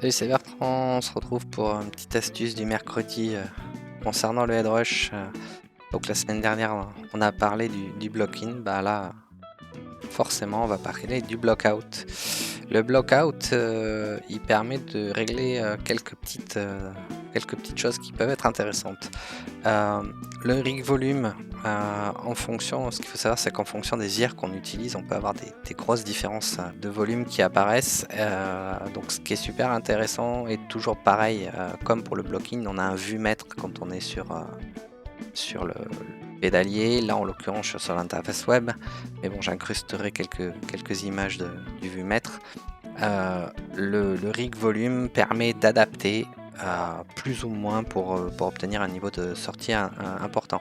Salut, c'est Bertrand, on se retrouve pour une petite astuce du mercredi concernant le headrush. Donc la semaine dernière, on a parlé du block-in, bah là, forcément, on va parler du block-out. Le block-out, il permet de régler quelques petites choses qui peuvent être intéressantes. Le rig volume, ce qu'il faut savoir, c'est qu'en fonction des IR qu'on utilise, on peut avoir des grosses différences de volume qui apparaissent. Donc ce qui est super intéressant et toujours pareil, comme pour le blocking, on a un vumètre quand on est sur le pédalier. Là, en l'occurrence, je suis sur l'interface web, mais bon, j'incrusterai quelques images du vumètre. Le rig volume permet d'adapter plus ou moins pour obtenir un niveau de sortie important.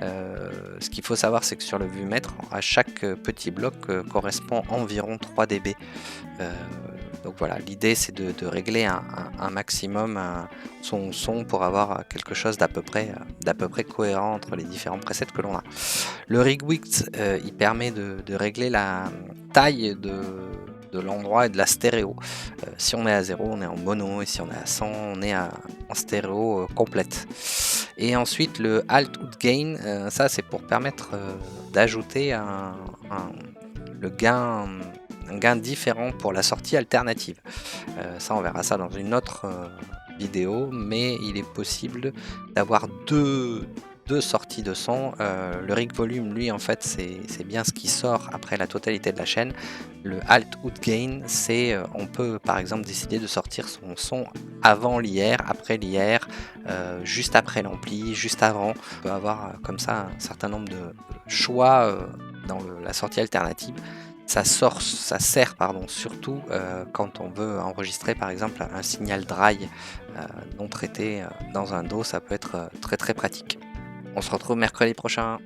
Ce qu'il faut savoir, c'est que sur le vumètre, à chaque petit bloc correspond environ 3 dB. Donc voilà, l'idée c'est de régler un maximum son son pour avoir quelque chose d'à peu près cohérent entre les différents presets que l'on a. Le rig width, il permet de régler la taille de l'endroit et de la stéréo. Si on est à 0, on est en mono, et si on est à 100, on est en stéréo complète. Et ensuite le alt ou gain, ça c'est pour permettre d'ajouter le gain, un gain différent pour la sortie alternative. Ça on verra ça dans une autre vidéo, mais il est possible d'avoir deux sorties de son. Le rig volume, lui, en fait, c'est bien ce qui sort après la totalité de la chaîne. Le alt ou gain, c'est on peut par exemple décider de sortir son son avant l'IR, après l'IR, juste après l'ampli, juste avant. On peut avoir comme ça un certain nombre de choix dans la sortie alternative. Ça sert surtout quand on veut enregistrer par exemple un signal dry non traité dans un DAW, ça peut être très pratique. On se retrouve mercredi prochain.